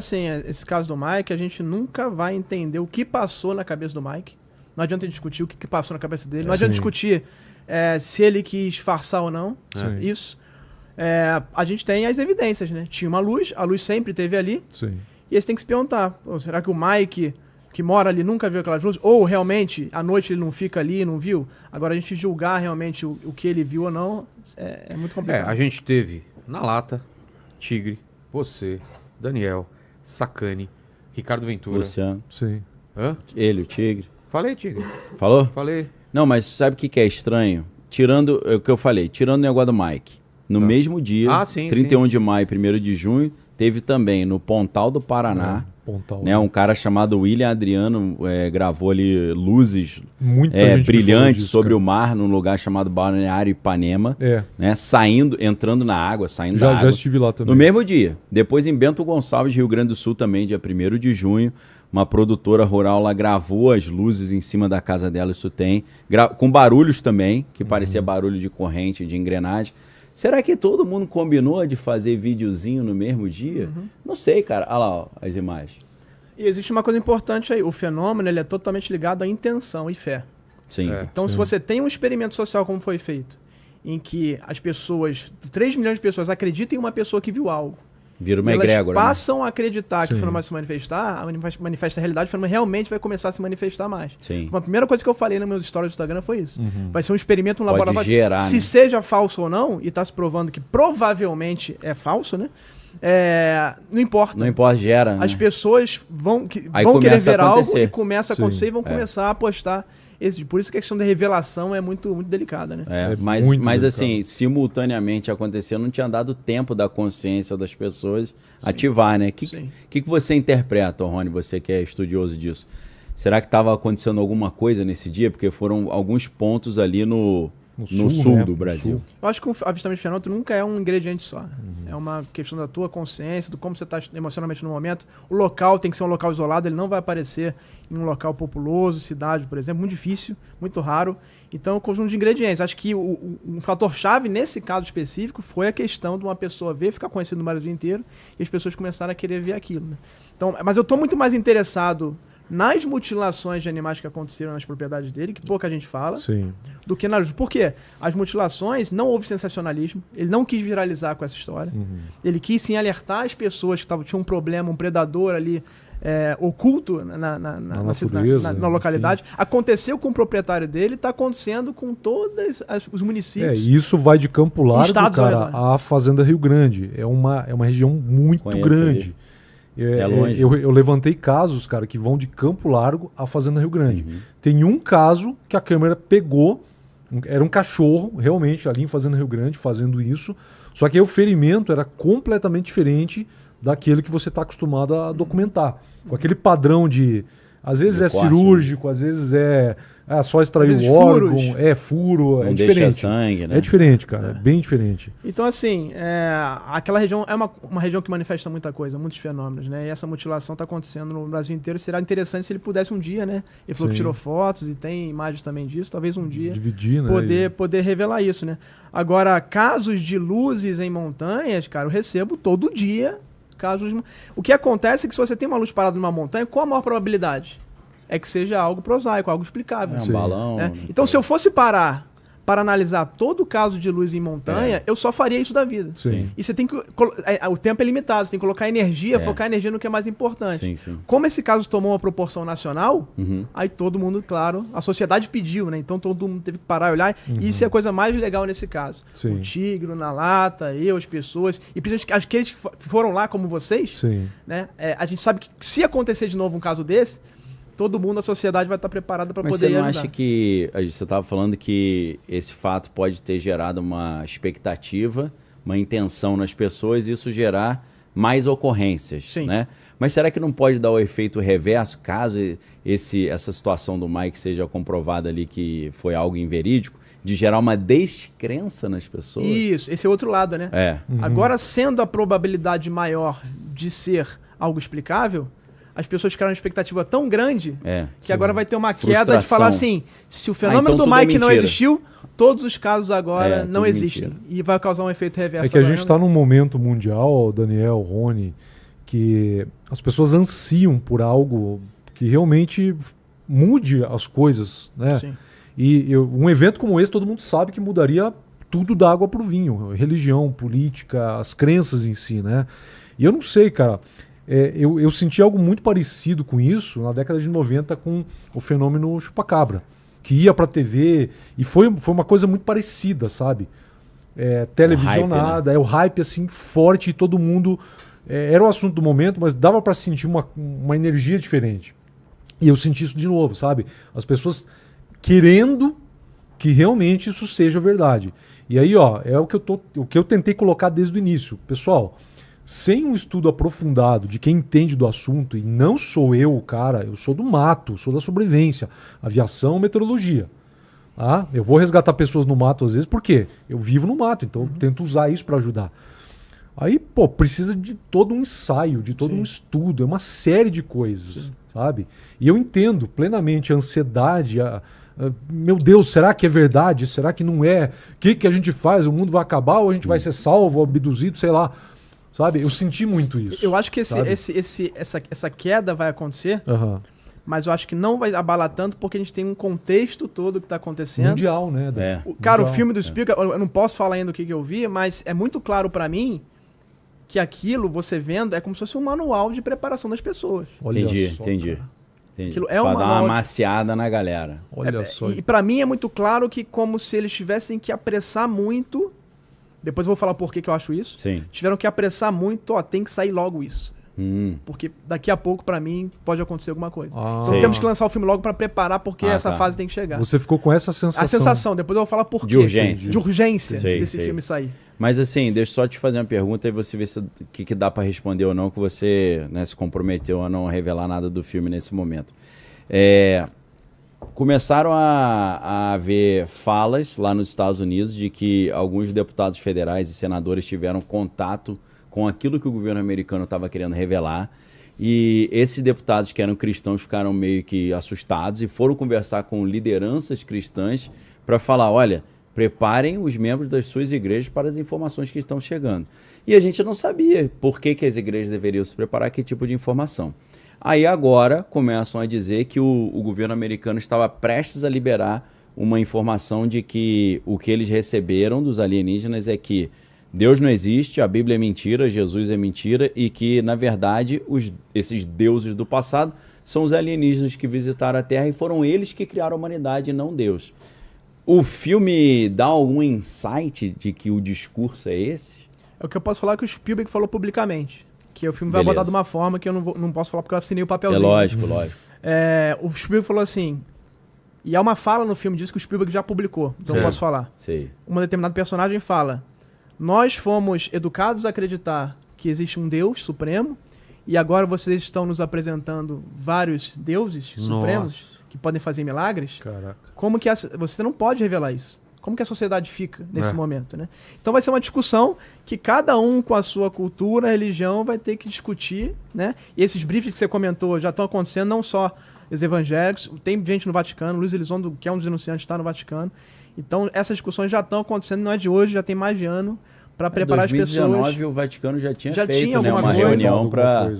Assim, esse caso do Mike, a gente nunca vai entender o que passou na cabeça do Mike. Não adianta discutir o que passou na cabeça dele. Não adianta discutir se ele quis farçar ou não. Isso. A gente tem as evidências, né? Tinha uma luz, a luz sempre esteve ali. Sim. E aí você tem que se perguntar, será que o Mike, que mora ali, nunca viu aquelas luzes? Ou realmente, à noite ele não fica ali, não viu? Agora a gente julgar realmente o que ele viu ou não é muito complicado. A gente teve na lata, Tigre, você, Daniel, Sacani, Ricardo Ventura. Luciano. Sim. Hã? Ele, o Tigre. Falei, Tigre. Falou? Falei. Não, mas sabe o que é estranho? Tirando o que eu falei, tirando o negócio do Mike. No mesmo dia, 31 de maio e 1º de junho, teve também no Pontal do Paraná, Pontal, né, um cara chamado William Adriano gravou ali luzes gente brilhantes disso, sobre cara. o mar, num lugar chamado Balneário Ipanema, né, entrando na água, saindo da água. Já estive lá também. No mesmo dia. Depois em Bento Gonçalves, Rio Grande do Sul, também, dia 1º de junho, uma produtora rural lá gravou as luzes em cima da casa dela, isso tem, com barulhos também, que parecia barulho de corrente, de engrenagem. Será que todo mundo combinou de fazer videozinho no mesmo dia? Não sei, cara. Olha lá, ó, as imagens. E existe uma coisa importante aí. O fenômeno ele é totalmente ligado à intenção e fé. Sim. Então, se você tem um experimento social como foi feito, em que as pessoas, 3 milhões de pessoas acreditam em uma pessoa que viu algo, vira uma elas egrégora, passam a acreditar que o fenômeno vai se manifestar, manifesta a realidade, o fenômeno realmente vai começar a se manifestar mais. Sim. Uma primeira coisa que eu falei nos meus stories do Instagram foi isso. Vai ser um experimento, um Pode laboratório. gerar, se né? seja falso ou não, e está se provando que provavelmente é falso, né? Não importa. Não importa, gera. As né? pessoas vão querer começa a ver algo acontecer. e começa a acontecer e vão começar a apostar. Por isso que a questão da revelação é muito, muito delicada, né? Mas delicado. assim, simultaneamente acontecendo, não tinha dado tempo da consciência das pessoas ativar, né? O que você interpreta, Rony, você que é estudioso disso? Será que estava acontecendo alguma coisa nesse dia? Porque foram alguns pontos ali no sul, né? do Brasil. Eu acho que o avistamento de fenômeno nunca é um ingrediente só. É uma questão da tua consciência, do como você está emocionalmente no momento. O local tem que ser um local isolado, ele não vai aparecer em um local populoso, cidade, por exemplo. Muito difícil, muito raro. Então, é um conjunto de ingredientes. Acho que um fator-chave nesse caso específico foi a questão de uma pessoa ver, ficar conhecido no Brasil inteiro, e as pessoas começaram a querer ver aquilo. Né? Então, mas eu estou muito mais interessado nas mutilações de animais que aconteceram nas propriedades dele, que pouca gente fala, do que na luz. Por quê? As mutilações, não houve sensacionalismo, ele não quis viralizar com essa história, ele quis sim alertar as pessoas que tinham um problema, um predador ali oculto na localidade. Enfim. Aconteceu com o proprietário dele, está acontecendo com todos os municípios. E isso vai de Campo Largo, cara, à Fazenda Rio Grande. É uma região muito grande. Longe. Eu levantei casos, cara, que vão de Campo Largo à Fazenda Rio Grande. Tem um caso que a câmera pegou, era um cachorro, realmente, ali em Fazenda Rio Grande, fazendo isso. Só que aí o ferimento era completamente diferente daquele que você está acostumado a documentar. Com aquele padrão de... Às vezes corte, cirúrgico, às vezes só extrair o órgão, furo, não é diferente. Deixa sangue, né? É diferente, cara, é bem diferente. Então, assim, aquela região é uma região que manifesta muita coisa, muitos fenômenos, né? E essa mutilação está acontecendo no Brasil inteiro. Será interessante se ele pudesse um dia, né? Ele falou que tirou fotos e tem imagens também disso, talvez um dia dividir, né? poder revelar isso, né? Agora, casos de luzes em montanhas, cara, eu recebo todo dia. O que acontece é que se você tem uma luz parada numa montanha, qual a maior probabilidade? É que seja algo prosaico, algo explicável. Um balão. Né? Então, se eu fosse parar para analisar todo o caso de luz em montanha, eu só faria isso da vida. Sim. E você tem que... O tempo é limitado, você tem que colocar energia, focar energia no que é mais importante. Sim. Como esse caso tomou uma proporção nacional, aí todo mundo, claro, a sociedade pediu, né? Então todo mundo teve que parar e olhar. E isso é a coisa mais legal nesse caso. Sim. O Tigre, na lata, as pessoas, e principalmente aqueles que foram lá como vocês, né? A gente sabe que se acontecer de novo um caso desse, todo mundo, a sociedade vai estar preparada para poder ajudar. Mas você não acha que... Você estava falando que esse fato pode ter gerado uma expectativa, uma intenção nas pessoas e isso gerar mais ocorrências, né? Mas será que não pode dar o efeito reverso, caso essa situação do Mike seja comprovada ali que foi algo inverídico, de gerar uma descrença nas pessoas? Isso, esse é outro lado, né? Agora, sendo a probabilidade maior de ser algo explicável, as pessoas criaram uma expectativa tão grande que agora vai ter uma queda de falar assim, se o fenômeno do Mike não existiu, todos os casos agora não existem. Mentira. E vai causar um efeito reverso. É que a gente está num momento mundial, Daniel, Rony, que as pessoas ansiam por algo que realmente mude as coisas, né? Sim. E um evento como esse, todo mundo sabe que mudaria tudo da água para o vinho. Religião, política, as crenças em si, né? E eu não sei, cara. Eu senti algo muito parecido com isso na década de 90 com o fenômeno chupacabra, que ia para a TV e foi uma coisa muito parecida, sabe? Televisionada, o hype, né? O hype assim forte e todo mundo... era o assunto do momento, mas dava para sentir uma energia diferente. E eu senti isso de novo, sabe? As pessoas querendo que realmente isso seja verdade. E aí, ó, é o que eu tentei colocar desde o início. Pessoal, sem um estudo aprofundado de quem entende do assunto, e não sou eu o cara, eu sou do mato, sou da sobrevivência, aviação, meteorologia. Tá? Eu vou resgatar pessoas no mato às vezes, por quê? Eu vivo no mato, então eu tento usar isso para ajudar. Aí, pô, precisa de todo um ensaio, de todo um estudo, é uma série de coisas, sabe? E eu entendo plenamente a ansiedade, meu Deus, será que é verdade? Será que não é? O que a gente faz? O mundo vai acabar ou a gente vai ser salvo, abduzido, sei lá. Sabe? Eu senti muito isso. Eu acho que essa queda vai acontecer, mas eu acho que não vai abalar tanto porque a gente tem um contexto todo que está acontecendo. Mundial, né? Cara, o filme do Spielberg, eu não posso falar ainda o que eu vi, mas é muito claro para mim que aquilo, você vendo, é como se fosse um manual de preparação das pessoas. Entendi. Aquilo Pra dar uma amaciada na galera. Olha só. E pra mim é muito claro que como se eles tivessem que apressar muito, depois eu vou falar por que eu acho isso, tiveram que apressar muito, tem que sair logo isso. Porque daqui a pouco, pra mim, pode acontecer alguma coisa. Então temos que lançar o filme logo pra preparar, porque essa fase tem que chegar. Você ficou com essa sensação. A sensação, depois eu vou falar por quê. De urgência. Desse filme sair. Mas assim, deixa eu só te fazer uma pergunta e você ver o que dá pra responder ou não, que você, né, se comprometeu a não revelar nada do filme nesse momento. Começaram a haver falas lá nos Estados Unidos de que alguns deputados federais e senadores tiveram contato com aquilo que o governo americano estava querendo revelar. E esses deputados que eram cristãos ficaram meio que assustados e foram conversar com lideranças cristãs para falar, olha, preparem os membros das suas igrejas para as informações que estão chegando. E a gente não sabia por que as igrejas deveriam se preparar, que tipo de informação. Aí agora começam a dizer que o governo americano estava prestes a liberar uma informação de que o que eles receberam dos alienígenas é que Deus não existe, a Bíblia é mentira, Jesus é mentira e que, na verdade, esses deuses do passado são os alienígenas que visitaram a Terra e foram eles que criaram a humanidade e não Deus. O filme dá algum insight de que o discurso é esse? É o que eu posso falar que o Spielberg falou publicamente. Que o filme vai abordar de uma forma que eu não posso falar porque eu assinei o papelzinho. Lógico. O Spielberg falou assim... E há uma fala no filme disso que o Spielberg já publicou, então eu posso falar. Uma determinada personagem fala... Nós fomos educados a acreditar que existe um Deus supremo e agora vocês estão nos apresentando vários deuses supremos que podem fazer milagres. Caraca. Como que você não pode revelar isso? Como que a sociedade fica nesse momento, né? Então vai ser uma discussão que cada um com a sua cultura, religião, vai ter que discutir, né? E esses briefings que você comentou já estão acontecendo, não só os evangélicos, tem gente no Vaticano, Luiz Elizondo, que é um dos denunciantes, está no Vaticano. Então essas discussões já estão acontecendo, não é de hoje, já tem mais de ano, para preparar as pessoas. Em 2019 o Vaticano já tinha feito tinha uma reunião para...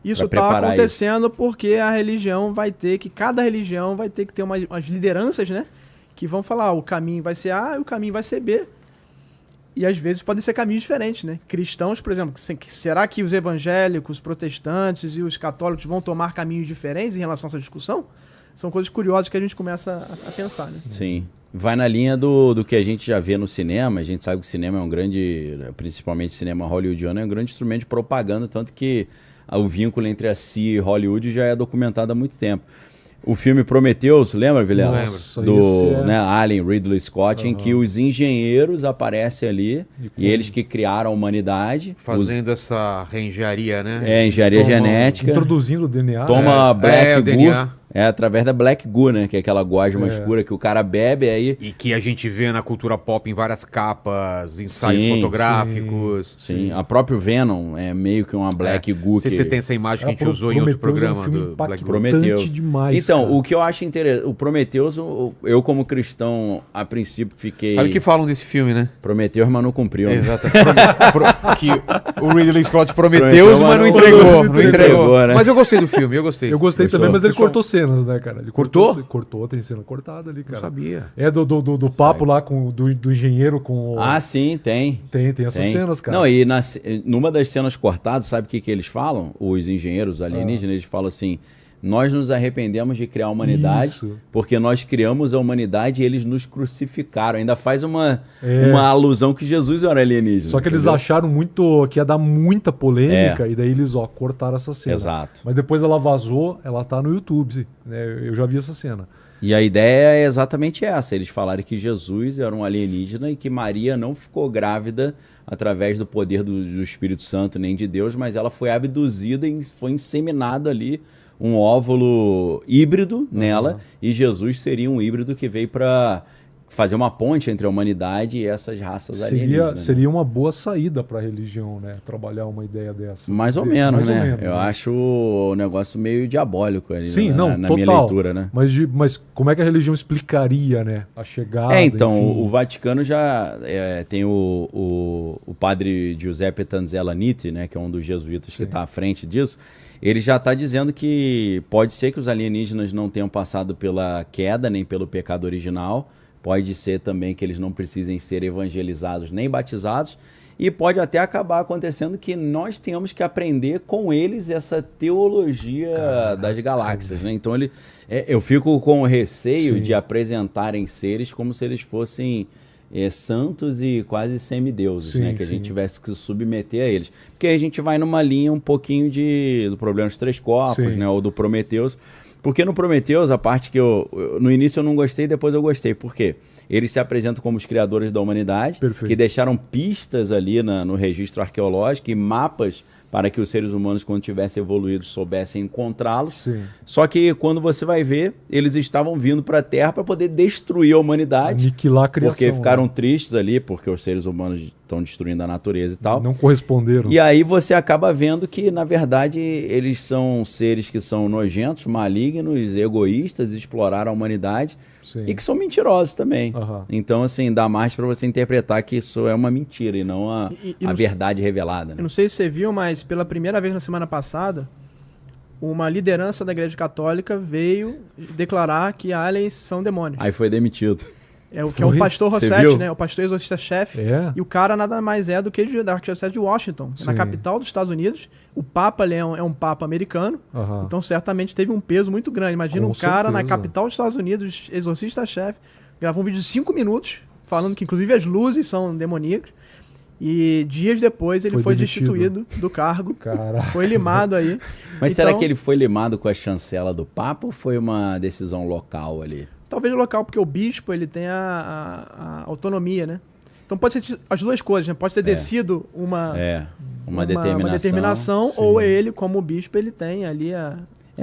Isso está acontecendo porque a religião vai ter que, cada religião vai ter que ter umas lideranças, né? Que vão falar, o caminho vai ser A e o caminho vai ser B. E às vezes podem ser caminhos diferentes, né? Cristãos, por exemplo, será que os evangélicos, os protestantes e os católicos vão tomar caminhos diferentes em relação a essa discussão? São coisas curiosas que a gente começa a pensar, né? Sim. Vai na linha do que a gente já vê no cinema. A gente sabe que o cinema é um grande, principalmente o cinema hollywoodiano, é um grande instrumento de propaganda, tanto que o vínculo entre a CIA e Hollywood já é documentado há muito tempo. O filme Prometheus, lembra, Vilela? Lembro. Né, Alien, Ridley Scott, em que os engenheiros aparecem ali e eles que criaram a humanidade. Fazendo essa reengenharia, né? Engenharia genética. Introduzindo o DNA. Toma Black Goo. É através da Black Goo, né? Que é aquela gosma escura que o cara bebe aí... E que a gente vê na cultura pop em várias capas, ensaios fotográficos. Sim, a própria Venom é meio que uma Black Goo. Não sei se você tem essa imagem que a gente usou em outro programa do Black Goo. Prometheus. Demais, então, cara. o que eu acho interessante... O Prometheus, eu como cristão, a princípio fiquei... Sabe o que falam desse filme, né? Prometheus, mas não cumpriu. Né? Exato. Que o Ridley Scott prometeu, mas não entregou. Não entregou, né? Mas eu gostei do filme, eu gostei. Eu gostei também, mas ele cortou cenas, né, cara? Ele cortou? Cortou, tem cena cortada ali, cara. Não sabia. É do papo lá do engenheiro com o... Ah, sim, tem. Tem essas cenas, cara. Não, e numa das cenas cortadas, sabe o que eles falam? Os engenheiros alienígenas, eles falam assim... Nós nos arrependemos de criar a humanidade, porque nós criamos a humanidade e eles nos crucificaram. Ainda faz uma alusão que Jesus era alienígena. Só que eles acharam que ia dar muita polêmica e daí eles cortaram essa cena. Exato. Mas depois ela vazou, ela tá no YouTube, né? Eu já vi essa cena. E a ideia é exatamente essa. Eles falaram que Jesus era um alienígena e que Maria não ficou grávida através do poder do Espírito Santo nem de Deus, mas ela foi abduzida e foi inseminada ali um óvulo híbrido nela, e Jesus seria um híbrido que veio para fazer uma ponte entre a humanidade e essas raças alienígenas. Seria uma boa saída para a religião, né? Trabalhar uma ideia dessa. Mais ou menos, né? Eu acho o negócio meio diabólico ali na minha leitura, né? Mas como é que a religião explicaria, né? A chegada, então, enfim. o Vaticano já tem o padre Giuseppe Tanzella-Nitti, né? Que é um dos jesuítas que está à frente disso. Ele já está dizendo que pode ser que os alienígenas não tenham passado pela queda, nem pelo pecado original. Pode ser também que eles não precisem ser evangelizados nem batizados. E pode até acabar acontecendo que nós tenhamos que aprender com eles essa teologia das galáxias, né? Então eu fico com receio de apresentarem seres como se eles fossem santos e quase semideuses, né? Que a gente tivesse que se submeter a eles. Porque aí a gente vai numa linha um pouquinho do problema dos três corpos, né? Ou do Prometheus. Porque no Prometheus, a parte que no início eu não gostei, depois eu gostei. Por quê? Eles se apresentam como os criadores da humanidade, que deixaram pistas ali no registro arqueológico e mapas para que os seres humanos, quando tivessem evoluído, soubessem encontrá-los. Só que quando você vai ver, eles estavam vindo para a Terra para poder destruir a humanidade. Aniquilar a criação. Porque ficaram tristes ali, porque os seres humanos estão destruindo a natureza e tal. Não corresponderam. E aí você acaba vendo que, na verdade, eles são seres que são nojentos, malignos, egoístas, exploraram a humanidade. E que são mentirosos também. Então, assim, dá mais para você interpretar que isso é uma mentira e não a verdade revelada. Né? Eu não sei se você viu, mas pela primeira vez na semana passada, uma liderança da Igreja Católica veio declarar que aliens são demônios. Aí foi demitido. É o que é o pastor Rossetti, né? O pastor exorcista-chefe. E o cara nada mais é do que da Arquidiocese de Washington, na capital dos Estados Unidos. O Papa é um Papa americano, então certamente teve um peso muito grande. Imagina um cara na capital dos Estados Unidos, exorcista-chefe, gravou um vídeo de 5 minutos, falando que inclusive as luzes são demoníacas. E dias depois ele foi destituído do cargo. Foi limado aí. Mas será que ele foi limado com a chancela do Papa ou foi uma decisão local ali? Talvez local, porque o bispo ele tem a autonomia, né? Então pode ser as duas coisas, né? Pode ter descido uma determinação ou ele, como bispo, ele tem ali a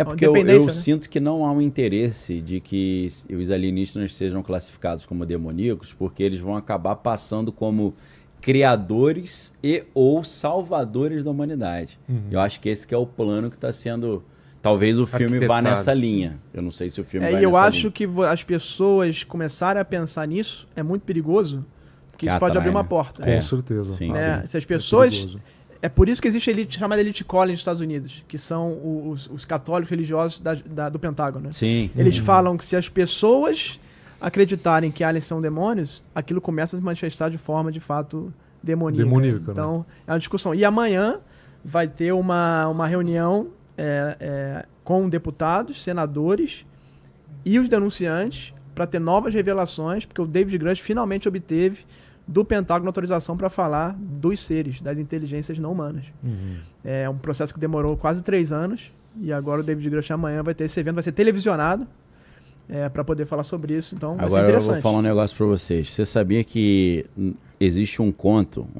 porque eu sinto que não há um interesse de que os alienígenas sejam classificados como demoníacos, porque eles vão acabar passando como criadores ou salvadores da humanidade. Eu acho que esse que é o plano que está sendo... Talvez o filme vá nessa linha. Eu não sei se o filme vai nessa linha. Eu acho que as pessoas começarem a pensar nisso é muito perigoso, porque isso pode abrir uma porta. Com certeza. Sim. Se as pessoas... É por isso que existe a elite chamada Elite College nos Estados Unidos, que são os católicos religiosos do Pentágono. Né? Eles falam que se as pessoas acreditarem que aliens são demônios, aquilo começa a se manifestar de forma, de fato, demoníaca. Então, é uma discussão. E amanhã vai ter uma reunião com deputados, senadores e os denunciantes para ter novas revelações, porque o David Grush finalmente obteve do Pentágono autorização para falar dos seres, das inteligências não humanas. É um processo que demorou quase 3 anos e agora o David Grush amanhã vai ter esse evento, vai ser televisionado para poder falar sobre isso, então vai ser interessante. Agora eu vou falar um negócio para vocês. Você sabia que existe um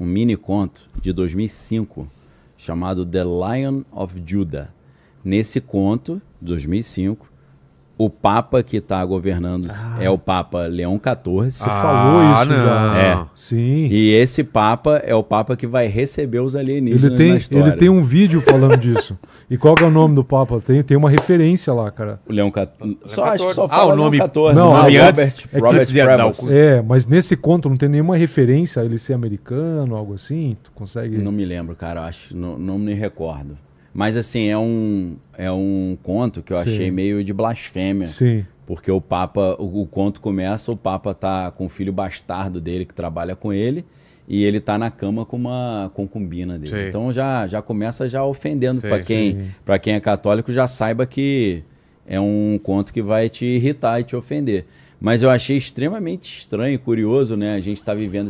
mini conto de 2005 chamado The Lion of Judah? Nesse conto, 2005, o Papa que está governando é o Papa Leão XIV. Você falou isso já. É. Sim. E esse Papa é o Papa que vai receber os alienígenas na história. Ele tem um vídeo falando disso. E qual que é o nome do Papa? Tem uma referência lá, cara. O Leão XIV. Acho que só Ah, fala o nome- Leão XIV. Não, né? nome Robert, antes- é que Robert antes de Prevost. Adalco. Mas nesse conto não tem nenhuma referência a ele ser americano, algo assim? Tu consegue... Não me lembro, cara. Acho, não me recordo. Mas assim, é um conto que eu Sim. achei meio de blasfêmia. Sim. Porque o Papa, o conto começa, o Papa tá com o filho bastardo dele que trabalha com ele e ele tá na cama com uma concubina dele. Sim. Então já começa já ofendendo Sim, para quem é católico, já saiba que é um conto que vai te irritar e te ofender. Mas eu achei extremamente estranho e curioso, né? A gente tá vivendo